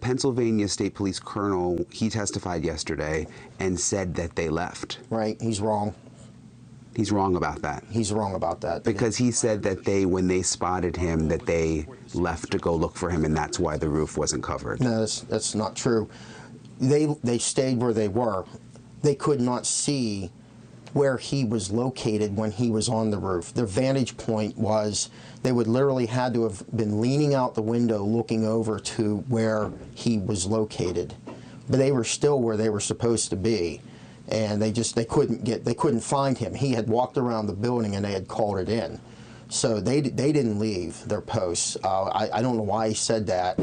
Pennsylvania State Police colonel, he testified yesterday and said that they left. Right, he's wrong. He's wrong about that. He's wrong about that. Because he said that when they spotted him, that they left to go look for him, and that's why the roof wasn't covered. No, that's not true. They stayed where they were. They could not see where he was located when he was on the roof. Their vantage point was, they would literally had to have been leaning out the window looking over to where he was located. But they were still where they were supposed to be. And they couldn't find him. He had walked around the building and they had called it in. So they didn't leave their posts. I don't know why he said that,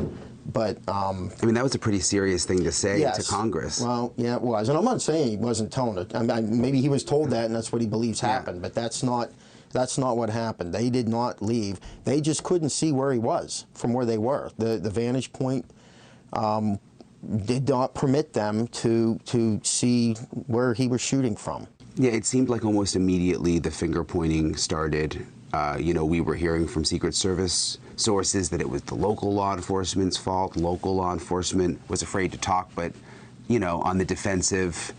but I mean, that was a pretty serious thing to say to Congress. Well, yeah, it was. And I'm not saying he wasn't telling it. I mean, maybe he was told that and that's what he believes happened, but that's not what happened. They did not leave. They just couldn't see where he was from where they were. The vantage point did not permit them to see where he was shooting from. Yeah, it seemed like almost immediately the finger pointing started. You know, we were hearing from Secret Service sources that it was the local law enforcement's fault. Local law enforcement was afraid to talk, but, you know, on the defensive.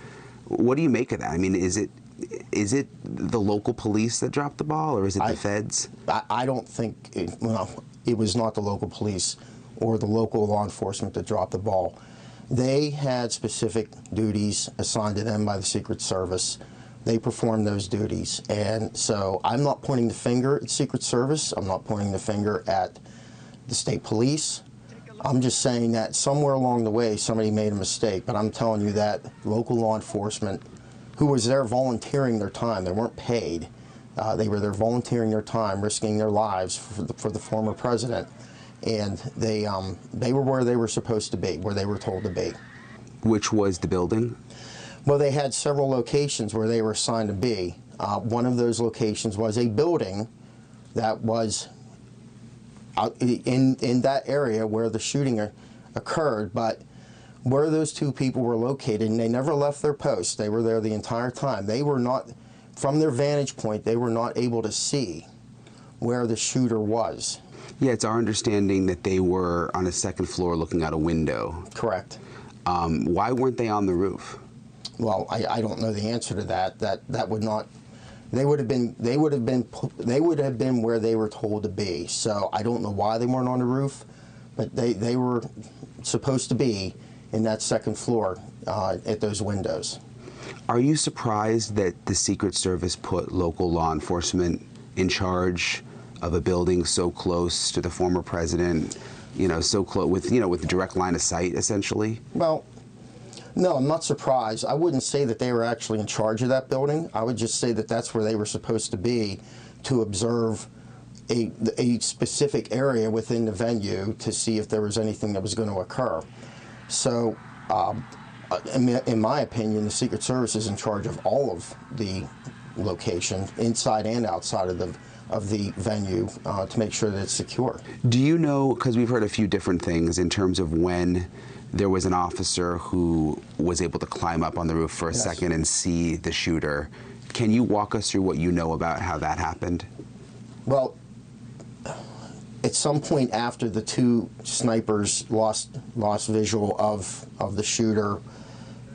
What do you make of that? I mean, is it the local police that dropped the ball, or is it the feds? I don't think, it was not the local police or the local law enforcement that dropped the ball. They had specific duties assigned to them by the Secret Service. They performed those duties. And so I'm not pointing the finger at Secret Service. I'm not pointing the finger at the state police. I'm just saying that somewhere along the way somebody made a mistake. But I'm telling you that local law enforcement, who was there volunteering their time, they weren't paid. They were there volunteering their time, risking their lives for the former president. And they were where they were supposed to be, where they were told to be. Which was the building? Well, they had several locations where they were assigned to be. One of those locations was a building that was out in that area where the shooting occurred, but where those two people were located, and they never left their posts. They were there the entire time. They were not, from their vantage point, they were not able to see where the shooter was. Yeah, it's our understanding that they were on a second floor looking out a window. Correct. Why weren't they on the roof? Well, I don't know the answer to that. That would not. They would have been where they were told to be. So I don't know why they weren't on the roof, but they were supposed to be in that second floor at those windows. Are you surprised that the Secret Service put local law enforcement in charge of a building so close to the former president, you know, so close with direct line of sight, essentially? Well, no, I'm not surprised. I wouldn't say that they were actually in charge of that building. I would just say that that's where they were supposed to be to observe a specific area within the venue to see if there was anything that was going to occur. So, in my opinion, the Secret Service is in charge of all of the location, inside and outside of the venue, to make sure that it's secure. Do you know, because we've heard a few different things in terms of when there was an officer who was able to climb up on the roof for a second and see the shooter. Can you walk us through what you know about how that happened? Well, at some point after the two snipers lost visual of the shooter,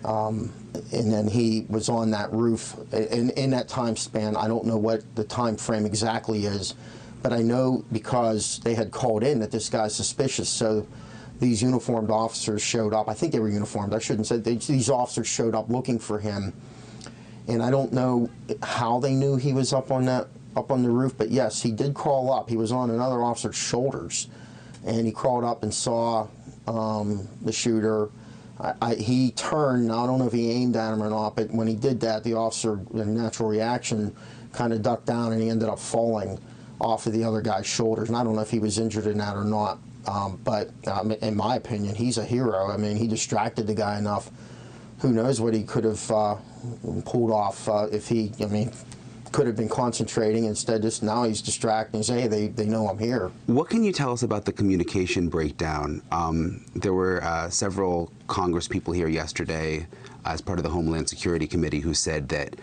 and then he was on that roof. In that time span, I don't know what the time frame exactly is, but I know because they had called in that this guy's suspicious. So these uniformed officers showed up. I think they were uniformed. I shouldn't say. These officers showed up looking for him, and I don't know how they knew he was up on the roof. But yes, he did crawl up. He was on another officer's shoulders, and he crawled up and saw the shooter. He turned. I don't know if he aimed at him or not, but when he did that, the officer, in natural reaction, kind of ducked down, and he ended up falling off of the other guy's shoulders. And I don't know if he was injured in that or not. But in my opinion, he's a hero. I mean, he distracted the guy enough. Who knows what he could have pulled off if he, could have been concentrating. Instead, just now he's distracting. He's saying, hey, they know I'm here. What can you tell us about the communication breakdown? There were several Congress people here yesterday as part of the Homeland Security Committee who said that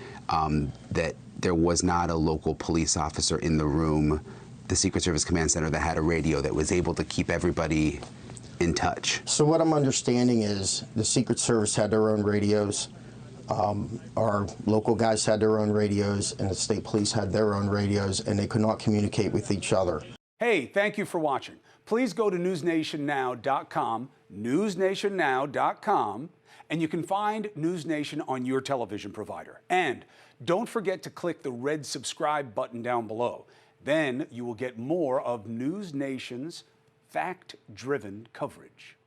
that there was not a local police officer in the room, the Secret Service Command Center, that had a radio that was able to keep everybody in touch. So what I'm understanding is the Secret Service had their own radios, our local guys had their own radios, and the state police had their own radios, and they could not communicate with each other. Hey, thank you for watching. Please go to newsnationnow.com, newsnationnow.com, and you can find NewsNation on your television provider. And don't forget to click the red subscribe button down below. Then you will get more of NewsNation's fact-driven coverage.